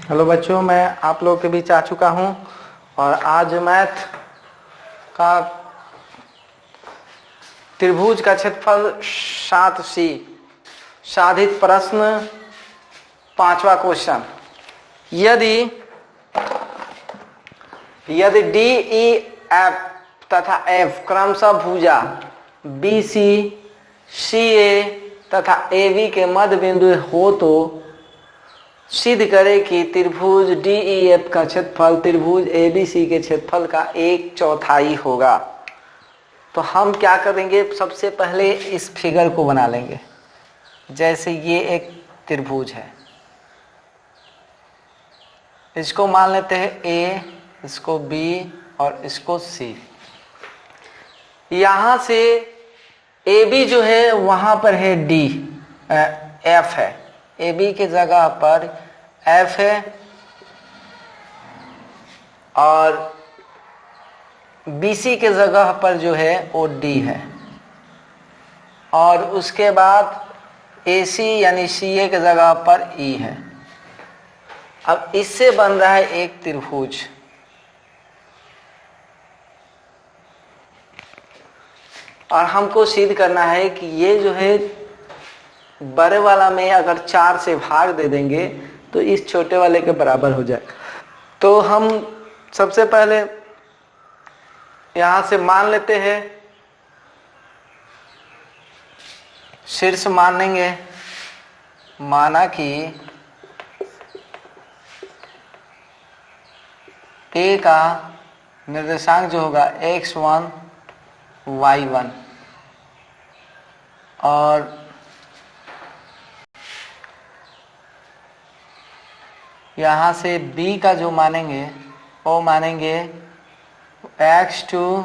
Hello बच्चों, मैं आप लोगों के बीच आ चुका हूं और आज मैथ का त्रिभुज का क्षेत्रफल 7C साधित प्रश्न 5वां क्वेश्चन। यदि डी ई एफ तथा एफ क्रमशः भुजा बी सी सी ए तथा ए बी के मध्य बिंदु हो तो सिद्ध करे कि त्रिभुज डी ई एफ का क्षेत्रफल त्रिभुज ए बी सी के क्षेत्रफल का 1/4 होगा। तो हम क्या करेंगे, सबसे पहले इस फिगर को बना लेंगे। जैसे ये एक त्रिभुज है, इसको मान लेते हैं ए, इसको बी और इसको सी। यहां से ए बी जो है वहां पर है डी एफ है, ए बी की जगह पर एफ है और बी सी के जगह पर जो है वो डी है और उसके बाद ए सी यानी सी ए के जगह पर ई है। अब इससे बन रहा है एक त्रिभुज। और हमको सिद्ध करना है कि ये जो है बड़े वाला में अगर 4 से भाग दे देंगे तो इस छोटे वाले के बराबर हो जाएगा। तो हम सबसे पहले यहां से मान लेते हैं, शीर्ष मानेंगे। माना कि ए का निर्देशांक जो होगा x1 y1 और यहाँ से b का जो मानेंगे वो मानेंगे x2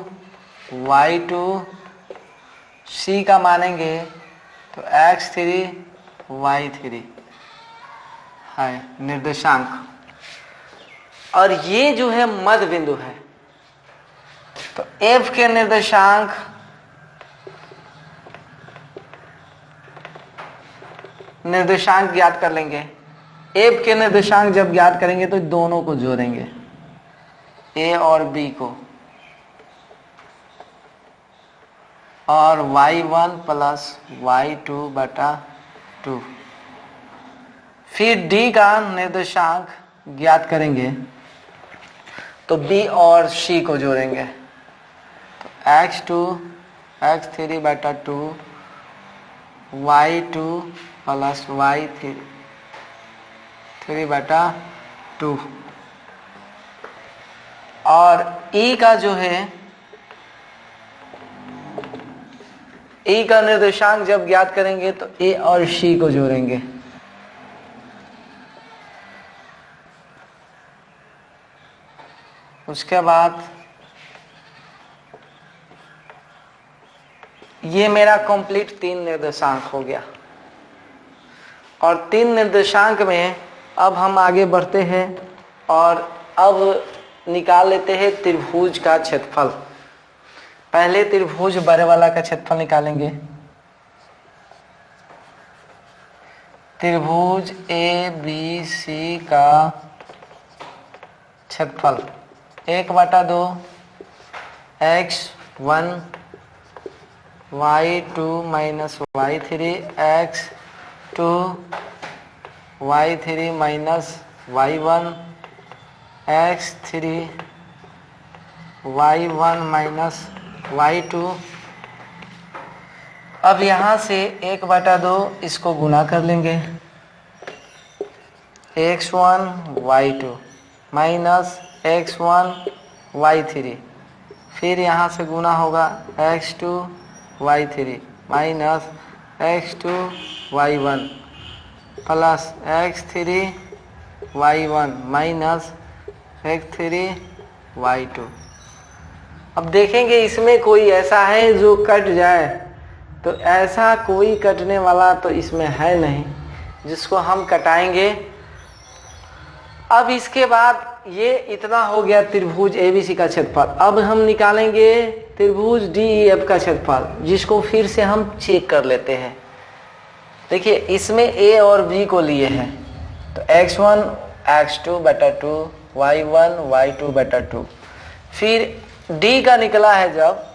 y2, c का मानेंगे तो x3 y3 है निर्देशांक। और ये जो है मध्य बिंदु है, तो f के निर्देशांक ज्ञात कर लेंगे। f के निर्देशांक जब ज्ञात करेंगे तो दोनों को जोड़ेंगे, a और b को, और y1 प्लस y2 बटा 2। फिर d का निर्देशांक ज्ञात करेंगे तो b और c को जोड़ेंगे, तो x2 x3 बटा 2 y2 प्लस y3 बटा 2। और e का जो है, e का निर्देशांक जब ज्ञात करेंगे तो a और c को जोड़ेंगे, उसके बाद ये मेरा कंप्लीट 3 निर्देशांक हो गया। और 3 निर्देशांक में अब हम आगे बढ़ते हैं और अब निकाल लेते हैं त्रिभुज का क्षेत्रफल। पहले त्रिभुज बड़े वाला का क्षेत्रफल निकालेंगे। त्रिभुज ए बी सी का क्षेत्रफल 1/2 x1 y2 minus y3 x2 y3 minus y1 x3 y1 minus y2। अब यहाँ से 1/2 इसको गुना कर लेंगे, x1 y2 minus x1 y3। फिर यहाँ से गुना होगा x2 y3 minus x2 y1 plus x3 y1 minus x3 y2। अब देखेंगे इसमें कोई ऐसा है जो कट जाए, तो ऐसा कोई कटने वाला तो इसमें है नहीं जिसको हम कटाएंगे। अब इसके बाद ये इतना हो गया त्रिभुज एबीसी का क्षेत्रफल। अब हम निकालेंगे त्रिभुज डीईएफ का क्षेत्रफल, जिसको फिर से हम चेक कर लेते हैं। देखिए इसमें ए और बी को लिए हैं, तो x1 x2/2 y1/2 फिर d का निकला है जब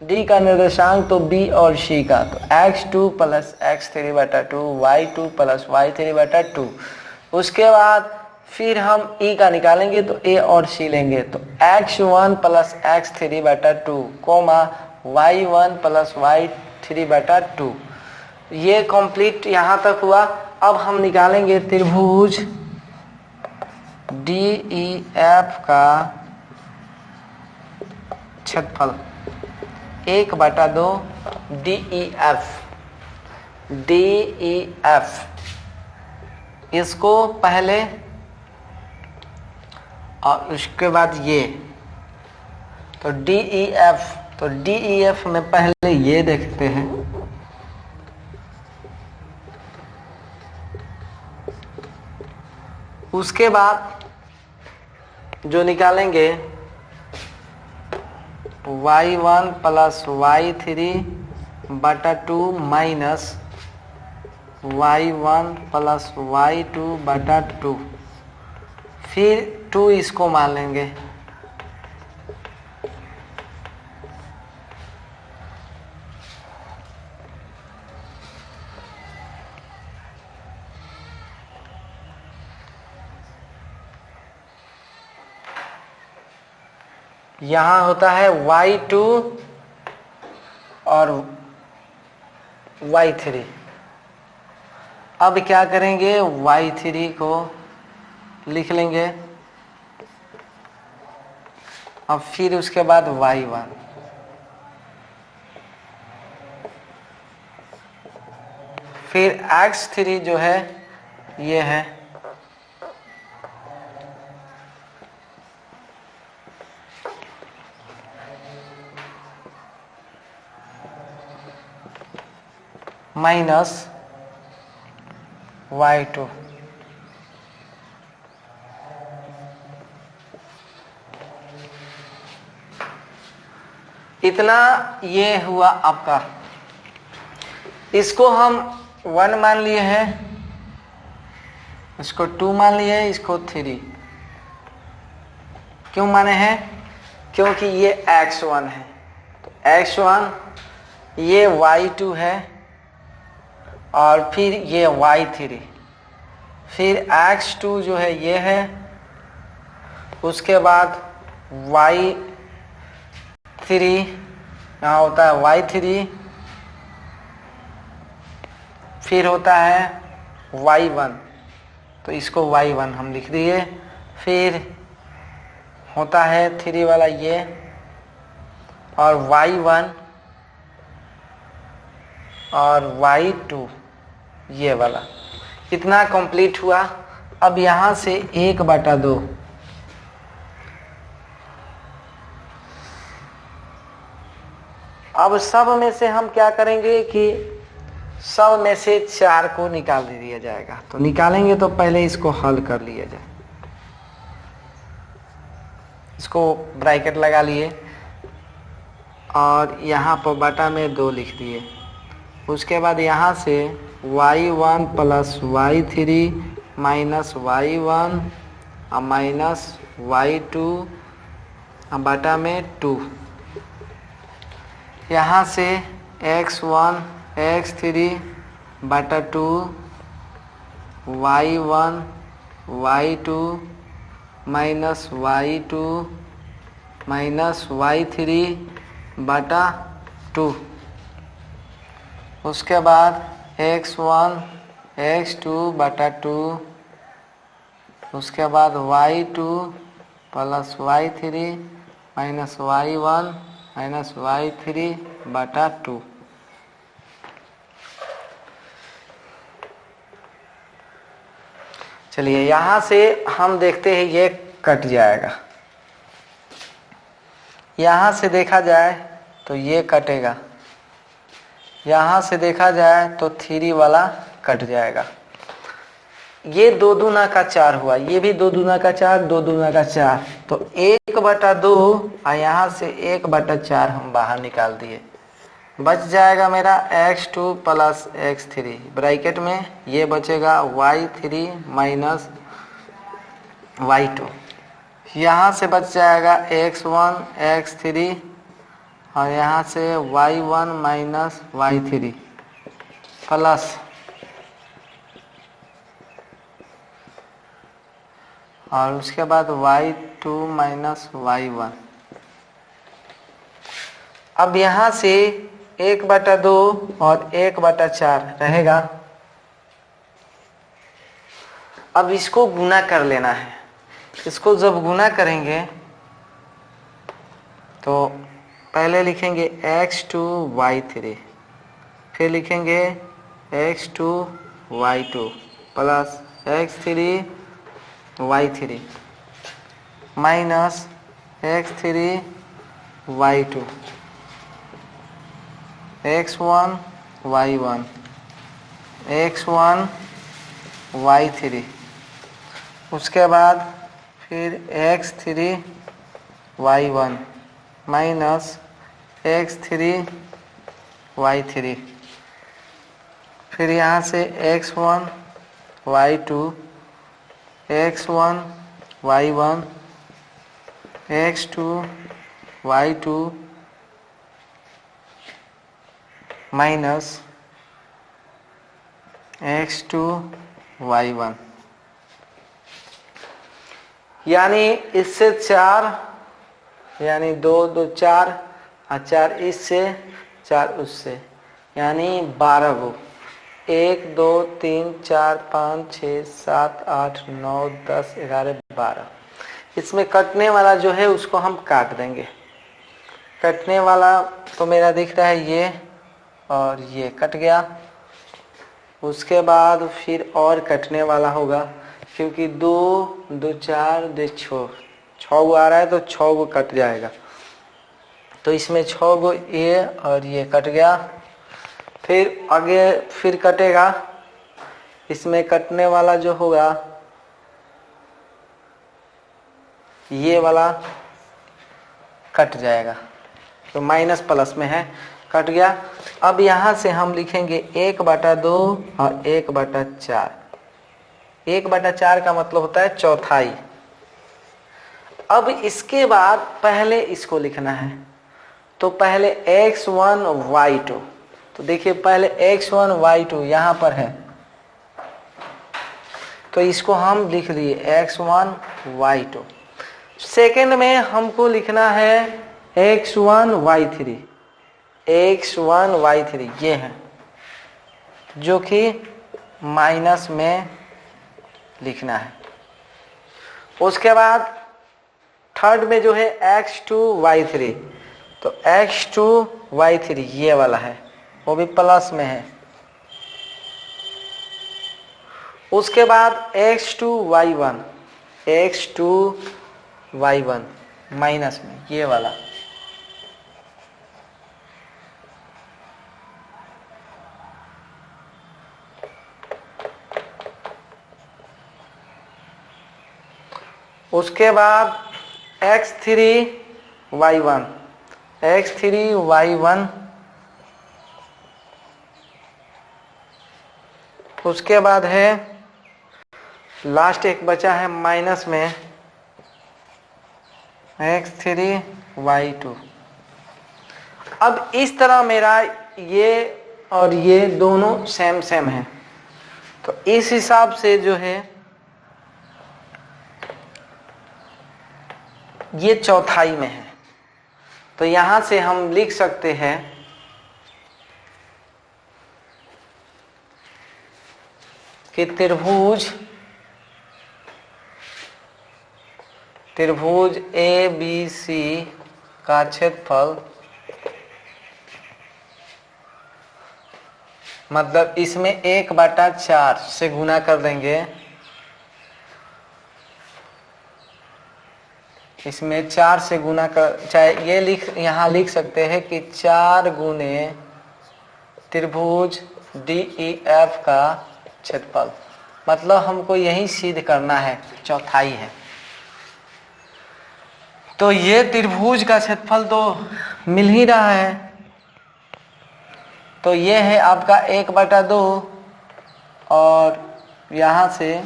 d का निर्देशांक तो b और c का, तो x2 + x3/2 y2 + y3/2। उसके बाद फिर हम e का निकालेंगे तो a और c लेंगे, तो x1 + x3/2 y1 + y3/2। ये कंप्लीट यहाँ तक हुआ। अब हम निकालेंगे त्रिभुज DEF का क्षेत्रफल 1/2 DEF। इसको पहले और उसके बाद ये, तो DEF में पहले ये देखते हैं। उसके बाद जो निकालेंगे y1 + y3/2 minus y1 + y2/2, फिर 2 इसको मान लेंगे। यहाँ होता है y2 और y3। अब क्या करेंगे, y3 को लिख लेंगे और फिर उसके बाद y1, फिर x3 जो है ये है माइनस y2। इतना ये हुआ आपका। इसको हम 1 मान लिए हैं, इसको 2 मान लिए हैं, इसको 3 क्यों माने हैं, क्योंकि ये x1 है, तो x1 ये y2 है और फिर ये y3, फिर x2 जो है ये है, उसके बाद y3 यहाँ होता है y3, फिर होता है y1, तो इसको y1 हम लिख दिए, फिर होता है 3 वाला ये और y1 और y2 ये वाला। इतना कंप्लीट हुआ। अब यहाँ से 1/2 अब सब में से हम क्या करेंगे कि सब में से 4 को निकाल दिया जाएगा। तो निकालेंगे तो पहले इसको हल कर लिया जाए। इसको ब्रैकेट लगा लिए और यहाँ पर बटा में 2 लिख दिए। उसके बाद यहाँ से y1 + y3 minus y1 minus y2 बटा में 2। यहाँ से x1 x3/2 y1 y2 minus y2 minus y3/2। उसके बाद x1 x2/2, उसके बाद y2 + y3 minus y1 minus y3/2। चलिए यहाँ से हम देखते हैं ये कट जाएगा। यहाँ से देखा जाए तो ये कटेगा, यहाँ से देखा जाए तो 3 वाला कट जाएगा। ये 2 दूना का 4 हुआ, ये भी 2 दूना का 4, 2 दूना का 4, तो 1/2 और यहाँ से 1/4 हम बाहर निकाल दिए। बच जाएगा मेरा x2 + x3, ब्रैकेट में ये बचेगा y3 माइनस y2। यहाँ से बच जाएगा x1 x3 और यहाँ से y1 माइनस y3 प्लस और उसके बाद y2 माइनस y1। अब यहाँ से 1/2 और 1/4 रहेगा। अब इसको गुना कर लेना है। इसको जब गुना करेंगे तो पहले लिखेंगे x2 y3, फिर लिखेंगे x2 y2 plus x3 y3 minus x3 y2 x1 y1 x1 y3, उसके बाद फिर x3 y1 minus x3 y3, फिर यहाँ से x1 y2 x1 y1 x2 y2 minus x2 y1। यानी इससे 4 यानी 2 2 4 और 4 इससे 4 उससे यानी 12 गो। 1 2 3 4 5 6 7 8 9 10 11 12। इसमें कटने वाला जो है उसको हम काट देंगे। कटने वाला तो मेरा दिख रहा है ये और ये कट गया। उसके बाद फिर और कटने वाला होगा क्योंकि 2 2 4 2 6 गो आ रहा है तो 6 गो कट जाएगा। तो इसमें 6 गो ये और ये कट गया। फिर आगे फिर कटेगा। इसमें कटने वाला जो होगा ये वाला कट जाएगा तो माइनस प्लस में है, कट गया। अब यहाँ से हम लिखेंगे 1/2 और 1/4। 1/4 का मतलब होता है चौथाई। अब इसके बाद पहले इसको लिखना है तो पहले x1 y2। तो देखिए पहले x1 y2 यहाँ पर है तो इसको हम लिख लिए x1 y2। सेकेंड में हमको लिखना है x1 y3। x1 y3 ये है जो कि माइनस में लिखना है। उसके बाद थर्ड में जो है x2 y3 तो x2 y3 ये वाला है वो भी प्लस में है। उसके बाद x2 y1 माइनस में ये वाला। उसके बाद x3 y1 उसके बाद है लास्ट एक बचा है माइनस में x3 y2। अब इस तरह मेरा ये और ये दोनों सेम सेम है तो इस हिसाब से जो है ये चौथाई में है। तो यहां से हम लिख सकते हैं कि त्रिभुज ABC का क्षेत्रफल मतलब इसमें 1/4 से गुना कर देंगे। इसमें 4 से गुना कर चाहे ये यहाँ लिख सकते हैं कि 4 गुने त्रिभुज DEF का क्षेत्रफल। मतलब हमको यही सिद्ध करना है, चौथाई है। तो ये त्रिभुज का क्षेत्रफल तो मिल ही रहा है। तो ये है आपका 1/2 और यहाँ से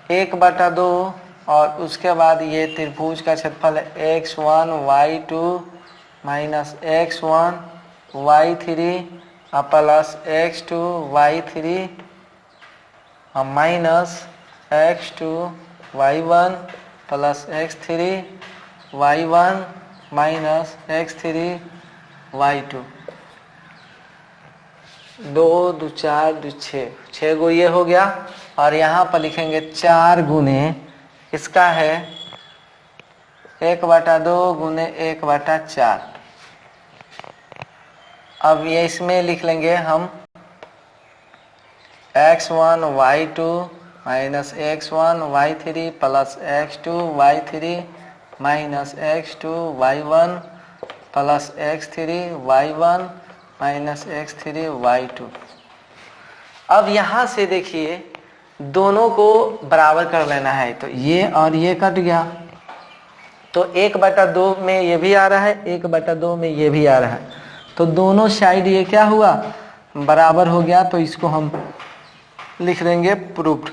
1/2 और उसके बाद ये त्रिभुज का क्षेत्रफल है x1 y2 minus x1 y3 plus x2 y3 minus x2 y1 plus x3 y1 minus x3 y2। 2 2 4 2 6 6 गो ये हो गया और यहाँ पर लिखेंगे 4 गुने इसका है 1/2 गुने 1/4। अब ये इसमें लिख लेंगे हम x1 y2 minus x1 y3 plus x2 y3 minus x2 y1 plus x3 y1 minus x3 y2। अब यहाँ से देखिए दोनों को बराबर कर लेना है, तो ये और ये कट गया, तो 1/2 में ये भी आ रहा है, 1/2 में ये भी आ रहा है, तो दोनों साइड ये क्या हुआ बराबर हो गया। तो इसको हम लिख देंगे प्रूव्ड।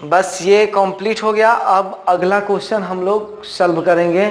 बस ये कंप्लीट हो गया। अब अगला क्वेश्चन हम लोग सॉल्व करेंगे।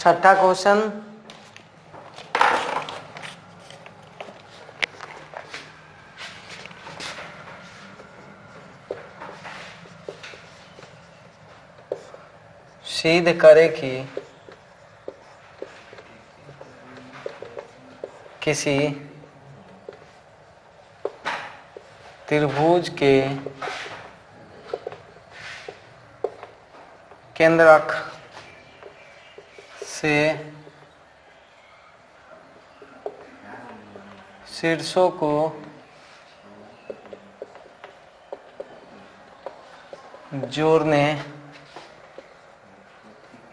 छठा क्वेश्चन, सिद्ध करे कि किसी त्रिभुज के केंद्रक से शीर्षों को जोड़ने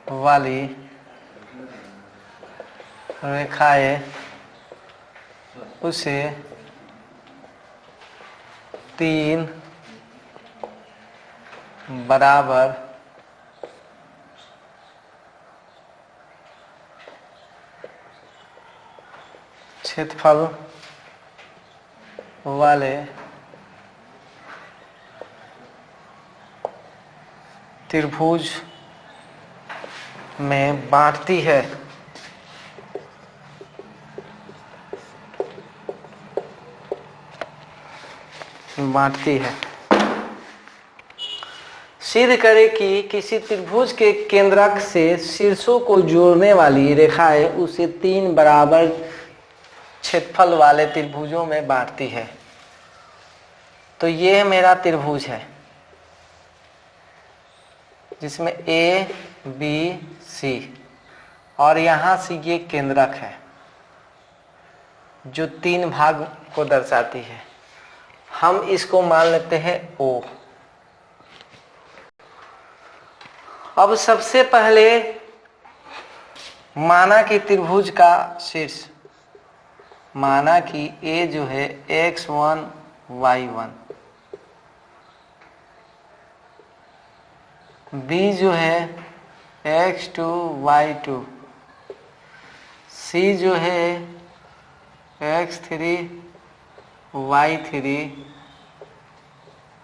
वाली रेखाएं उसे 3 बराबर क्षेत्रफल वाले त्रिभुज में बांटती है। सिद्ध करे कि किसी त्रिभुज के केंद्रक से शीर्षों को जोड़ने वाली रेखाएं उसे 3 बराबर क्षेत्रफल वाले त्रिभुजों में बांटती है। तो ये मेरा त्रिभुज है जिसमें A B C और यहां से ये केंद्रक है जो 3 भाग को दर्शाती है। हम इसको मान लेते हैं O। अब सबसे पहले माना कि त्रिभुज का शीर्ष, माना कि A जो है x1 y1, B जो है x2 y2, C जो है x3 y3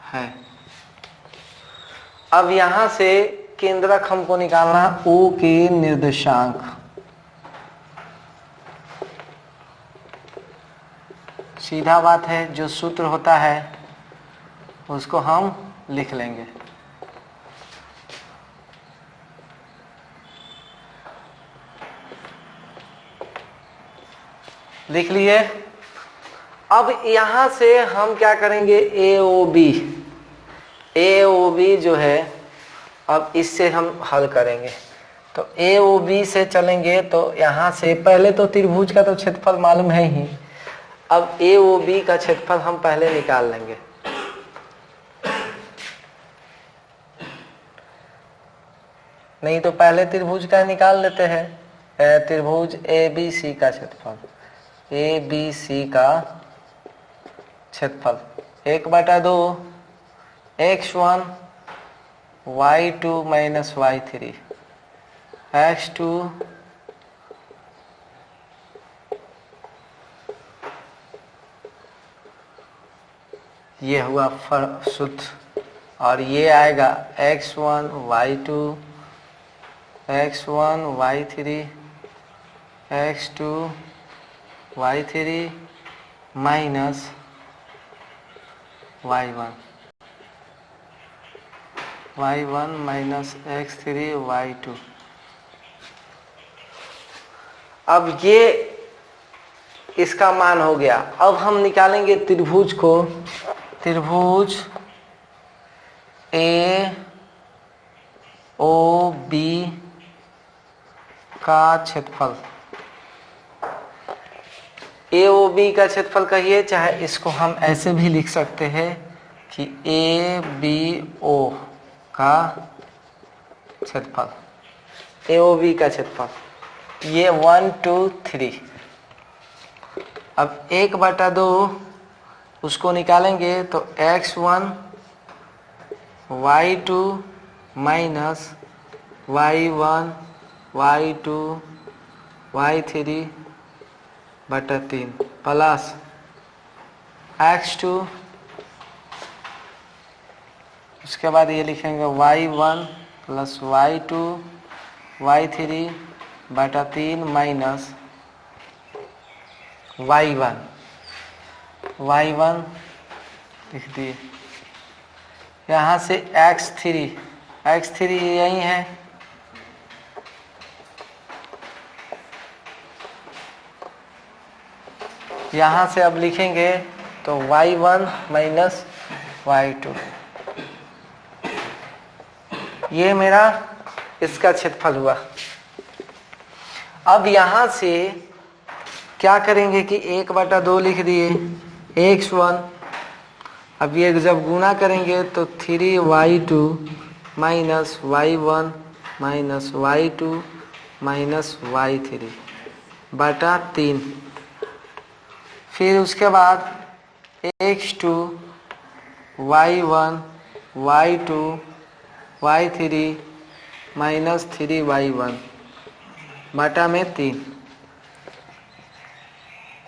है। अब यहां से केंद्रक हमको निकालना O के निर्देशांक। सीधा बात है, जो सूत्र होता है उसको हम लिख लेंगे। लिख लिए। अब यहां से हम क्या करेंगे, AOB जो है, अब इससे हम हल करेंगे। तो AOB से चलेंगे तो यहां से पहले तो त्रिभुज का तो क्षेत्रफल मालूम है ही, अब AOB का क्षेत्रफल हम पहले निकाल लेंगे। नहीं तो पहले त्रिभुज का निकाल लेते हैं, त्रिभुज ABC का क्षेत्रफल, ABC का क्षेत्रफल 1/2 x1 y2 minus y3 x2 ये हुआ शुद्ध, और ये आएगा x1 y2 x1 y3 x2 y3 minus y1 minus x3 y2। अब ये इसका मान हो गया। अब हम निकालेंगे त्रिभुज को, त्रिभुज AOB का क्षेत्रफल। AOB का क्षेत्रफल कहिए, चाहे इसको हम ऐसे भी लिख सकते हैं कि ABO का क्षेत्रफल, AOB का क्षेत्रफल ये 1 2 3। अब 1/2 उसको निकालेंगे तो x1 y2 minus y1 y2 y3 बटा 3 प्लस x2, उसके बाद ये लिखेंगे y1 प्लस y2 y3 बटा 3 माइनस y1 लिख दिए। यहाँ से x3 यही है, यहाँ से अब लिखेंगे तो y1 माइनस y2, ये मेरा इसका क्षेत्रफल हुआ। अब यहाँ से क्या करेंगे कि 1/2 लिख दिए x1, अब ये जब गुणा करेंगे तो 3y2 minus y1 minus y2 minus y3 बटा 3। फिर उसके बाद x2 y1 y2 y3 minus 3y1 बटा में 3,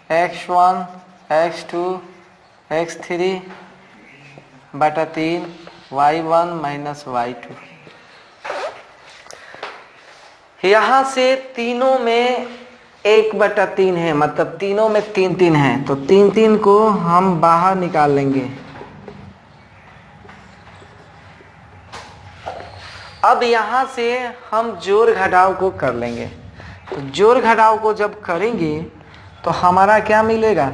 x1 x2 x3 बटा 3 y1 माइनस y2। यहाँ से तीनों में 1/3 है, मतलब तीनों में 3 है, तो 3 को हम बाहर निकाल लेंगे। अब यहाँ से हम जोड़ घटाव को कर लेंगे। तो जोड़ घटाव को जब करेंगे तो हमारा क्या मिलेगा,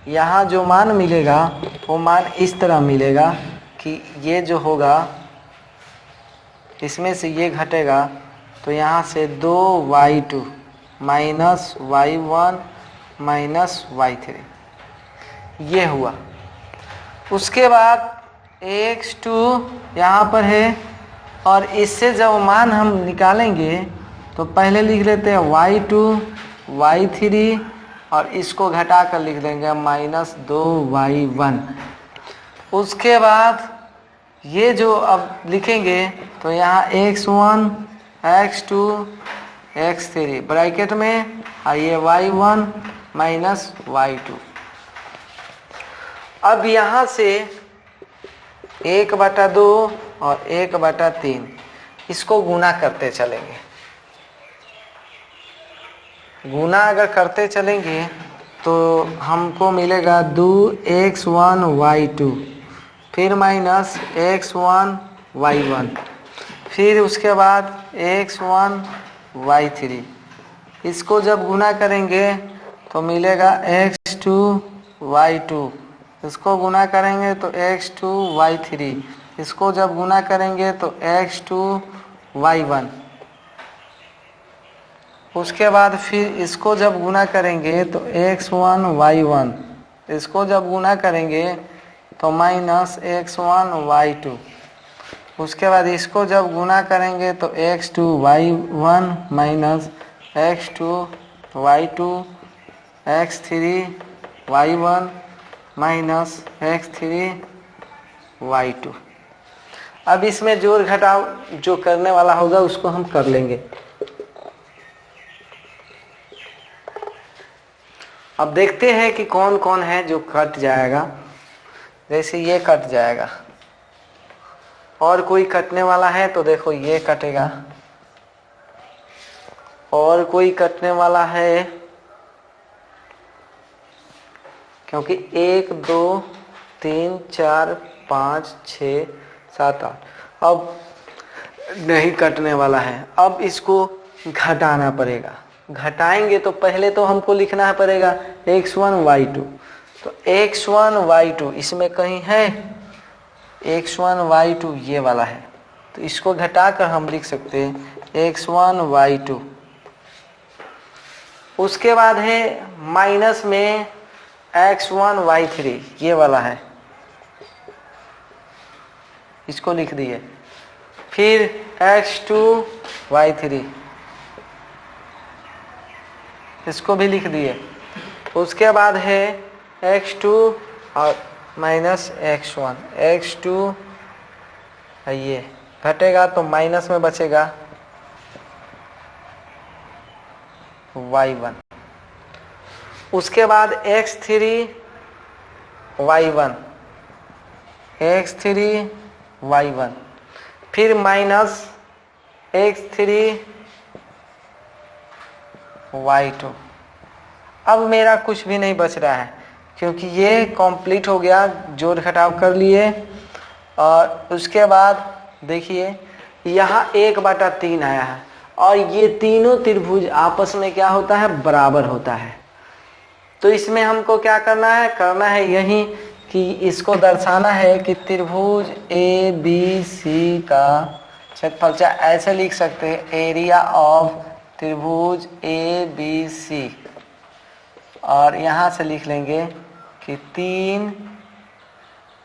यहाँ जो मान मिलेगा वो मान इस तरह मिलेगा कि ये जो होगा इसमें से ये घटेगा तो यहाँ से 2y2 minus y1 minus y3 ये हुआ। उसके बाद x2 यहाँ पर है, और इससे जब मान हम निकालेंगे तो पहले लिख लेते हैं y2 y3 और इसको घटा कर लिख देंगे माइनस 2y1। उसके बाद ये जो अब लिखेंगे तो यहाँ x1 x2 x3 ब्रैकेट में ये y1 माइनस y2। अब यहां से 1/2 और 1/3 इसको गुना करते चलेंगे। गुना अगर करते चलेंगे तो हमको मिलेगा 2x1y2, फिर माइनस x1y1, फिर उसके बाद x1y3। इसको जब गुना करेंगे तो मिलेगा x2y2, इसको गुना करेंगे तो x2y3, इसको जब गुना करेंगे तो x2y1। उसके बाद फिर इसको जब गुना करेंगे तो x1y1, इसको जब गुना करेंगे तो माइनस x1y2। उसके बाद इसको जब गुना करेंगे तो x2y1 minus x2y2, x3y1 minus x3y2। अब इसमें जोड़ घटाव जो करने वाला होगा उसको हम कर लेंगे। अब देखते हैं कि कौन कौन है जो कट जाएगा। जैसे ये कट जाएगा, और कोई कटने वाला है तो देखो ये कटेगा, और कोई कटने वाला है, क्योंकि 1 2 3 4 5 6 7 8 अब नहीं कटने वाला है। अब इसको घटाना पड़ेगा। घटाएंगे तो पहले तो हमको लिखना पड़ेगा x1y2। तो x1y2 इसमें कहीं है, x1y2 ये वाला है, तो इसको घटाकर हम लिख सकते हैं x1y2। उसके बाद है माइनस में x1y3, ये वाला है, इसको लिख दिए। फिर x2y3, इसको भी लिख दिए। उसके बाद है x2 और माइनस x1, x2 ये घटेगा तो माइनस में बचेगा y1। उसके बाद x3y1, x3y1, फिर माइनस x3y2। अब मेरा कुछ भी नहीं बच रहा है, क्योंकि ये कंप्लीट हो गया, जोड़ घटाव कर लिए। और उसके बाद देखिए यहाँ 1/3 आया है, और ये तीनों त्रिभुज आपस में क्या होता है, बराबर होता है। तो इसमें हमको क्या करना है यही कि इसको दर्शाना है कि त्रिभुज ABC का क्षेत्रफल, चाहे ऐसे लिख सकते हैं एरिया ऑफ त्रिभुज ABC, और यहाँ से लिख लेंगे कि 3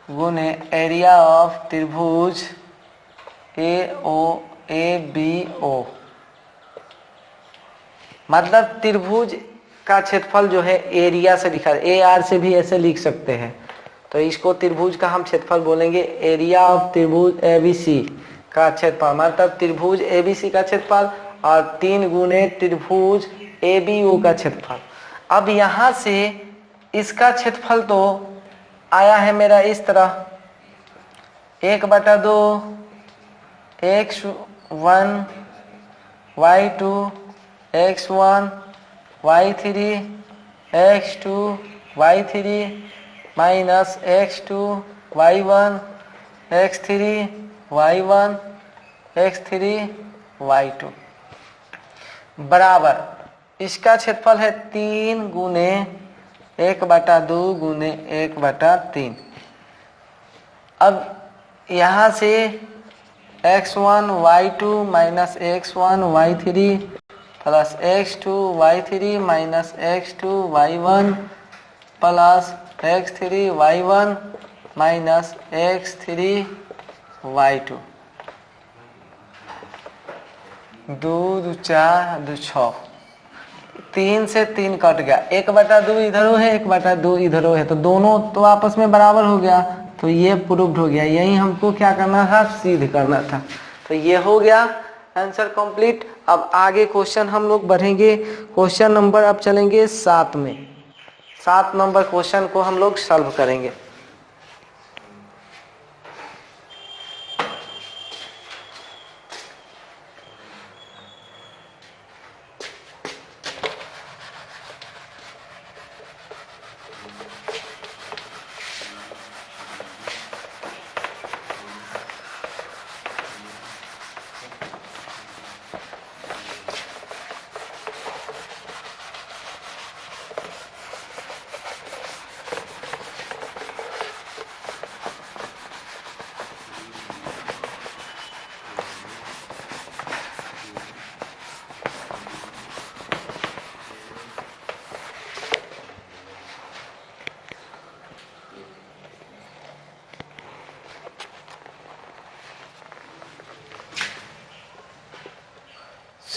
गुने एरिया ऑफ त्रिभुज ABO। मतलब त्रिभुज का क्षेत्रफल जो है एरिया से लिखा, AR से भी ऐसे लिख सकते हैं। तो इसको त्रिभुज का हम क्षेत्रफल बोलेंगे एरिया ऑफ त्रिभुज ABC का क्षेत्रफल, मतलब त्रिभुज ABC का क्षेत्रफल, और 3 गुने त्रिभुज ABO का क्षेत्रफल। अब यहाँ से इसका क्षेत्रफल तो आया है मेरा इस तरह 1/2 x1 y2 x1 y3 x2 y3 minus x2 y1 x3 y1 x3 y2 बराबर इसका क्षेत्रफल है 3 गुने 1/2 गुने 1/3। अब यहाँ से x1 y2 minus x1 y3 plus x2 y3 minus x2 y1 plus x3 y1 minus x3 y2। 2 2 4 2 6, 3 से 3 कट गया, 1/2 इधर है 1/2 इधर है, तो दोनों तो आपस में बराबर हो गया। तो ये प्रूव्ड हो गया। यही हमको क्या करना था, सिद्ध करना था। तो ये हो गया आंसर कंप्लीट। अब आगे क्वेश्चन हम लोग बढ़ेंगे। क्वेश्चन नंबर अब चलेंगे 7 में। 7 नंबर क्वेश्चन को हम लोग सॉल्व करेंगे।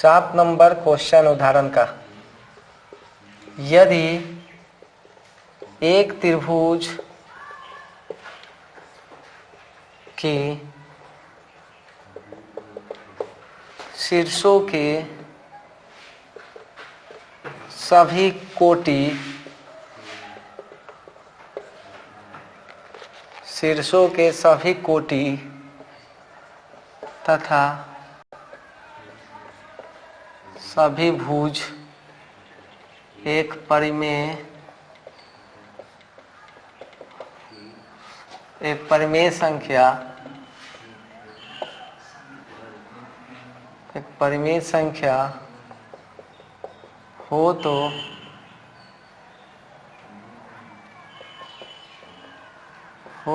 7 नंबर क्वेश्चन उदाहरण का, यदि एक त्रिभुज की शीर्षों के सभी कोटि तथा सभी भुज एक परिमेय संख्या हो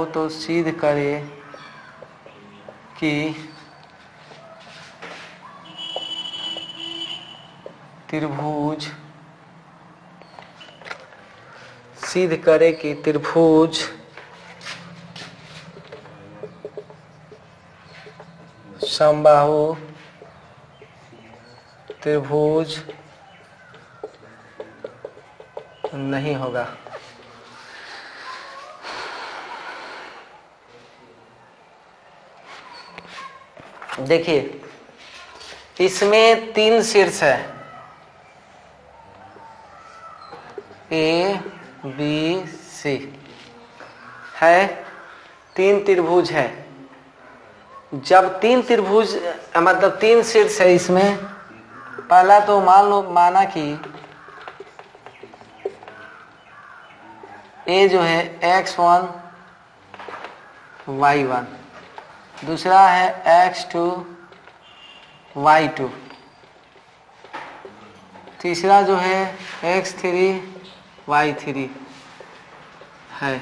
तो सिद्ध करे कि त्रिभुज समबाहु त्रिभुज नहीं होगा। देखिए, इसमें 3 शीर्ष है, ABC है, 3 त्रिभुज है। जब 3 त्रिभुज मतलब 3 शीर्ष है इसमें, पहला तो माना कि A जो है x1 y1, दूसरा है x2 y2, तीसरा जो है x3 y3 है।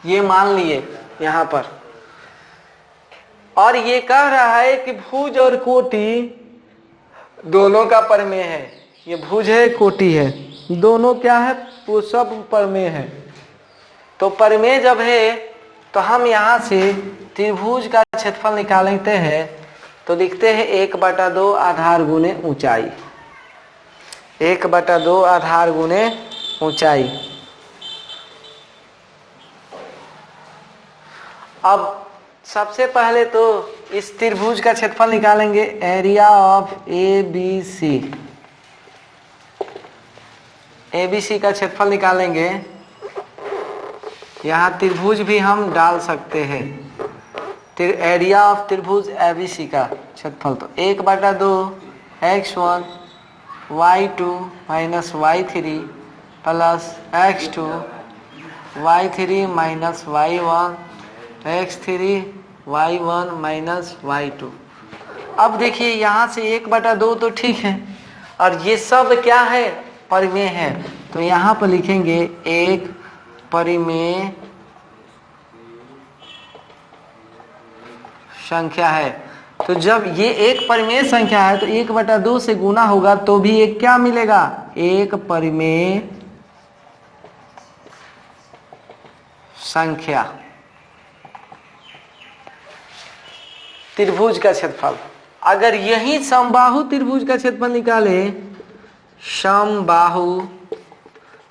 ये मान लिए यहाँ पर, और ये कह रहा है कि भुज और कोटि दोनों का परिमेय है। ये भुज है, कोटि है, दोनों क्या है, वो सब परिमेय है। तो परिमेय जब है तो हम यहाँ से त्रिभुज का क्षेत्रफल निकालते हैं, तो लिखते हैं 1/2 आधार गुने ऊंचाई, 1/2 आधार गुने ऊंचाई। अब सबसे पहले तो इस त्रिभुज का क्षेत्रफल निकालेंगे, एरिया ऑफ ABC का क्षेत्रफल निकालेंगे। यहाँ त्रिभुज भी हम डाल सकते हैं, एरिया ऑफ त्रिभुज ABC का क्षेत्रफल, तो 1/2 x1 y2 minus y3 plus x2 y3 minus y1 x3 y1 minus y2। अब देखिए यहाँ से 1/2 तो ठीक है, और ये सब क्या है, परिमेय है। तो यहाँ पर लिखेंगे एक परिमेय संख्या है। तो जब ये एक परिमेय संख्या है तो 1/2 से गुना होगा तो भी एक क्या मिलेगा, एक परिमेय संख्या। त्रिभुज का क्षेत्रफल, अगर यही समबाहु त्रिभुज का क्षेत्रफल निकाले, समबाहु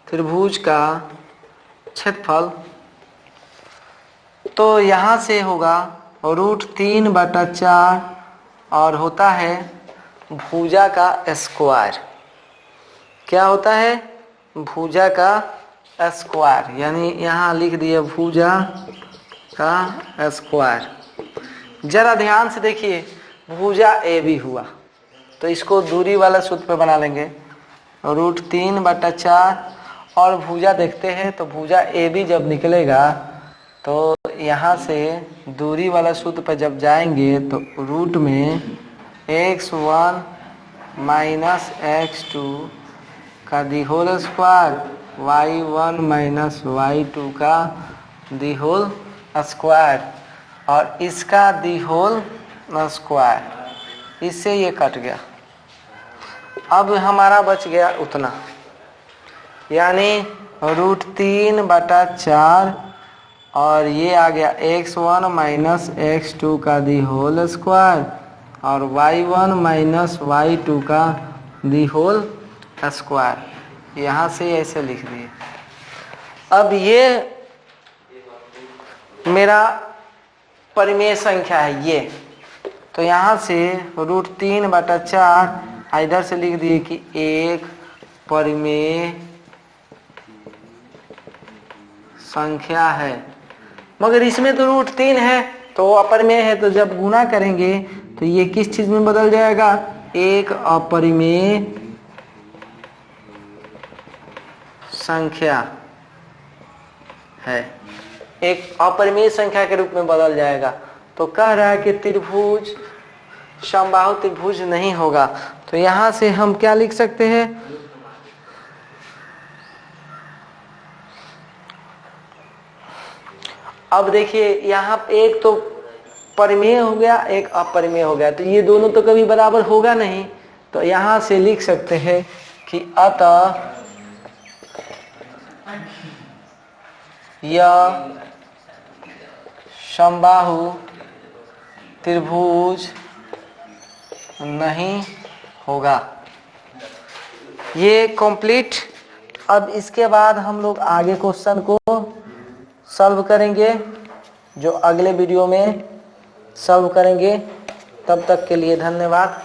त्रिभुज का क्षेत्रफल, तो यहां से होगा √3/4 और होता है भुजा का स्क्वायर। क्या होता है, भुजा का स्क्वायर, यानी यहाँ लिख दिए भुजा का स्क्वायर। जरा ध्यान से देखिए, भुजा AB हुआ तो इसको दूरी वाला सूत्र पे बना लेंगे, √3/4, और भुजा देखते हैं तो भुजा AB जब निकलेगा तो यहाँ से दूरी वाला सूत्र पर जब जाएंगे तो रूट में x1 माइनस x2 का the whole square, y1 minus y2 का दी होल स्क्वायर, और इसका दी होल स्क्वायर। इससे ये कट गया। अब हमारा बच गया उतना, यानी √3/4, और ये आ गया x1 माइनस x2 का दी होल स्क्वायर और y1 माइनस y2 का दी होल स्क्वायर, यहाँ से ऐसे लिख दिए। अब ये मेरा परिमेय संख्या है ये, तो यहाँ से √3/4 इधर से लिख दिए कि एक परिमेय संख्या है। मगर इसमें तो √3 है तो अपरिमेय है, तो जब गुना करेंगे तो ये किस चीज में बदल जाएगा, एक अपरिमेय संख्या है, एक अपरिमेय संख्या के रूप में बदल जाएगा। तो कह रहा है कि त्रिभुज समबाहु त्रिभुज नहीं होगा। तो यहां से हम क्या लिख सकते हैं, अब देखिए यहाँ एक तो परिमेय हो गया, एक अपरिमेय हो गया, तो ये दोनों तो कभी बराबर होगा नहीं। तो यहां से लिख सकते हैं कि अतः यह समबाहु त्रिभुज नहीं होगा। ये कंप्लीट। अब इसके बाद हम लोग आगे क्वेश्चन को सॉल्व करेंगे, जो अगले वीडियो में सॉल्व करेंगे। तब तक के लिए धन्यवाद।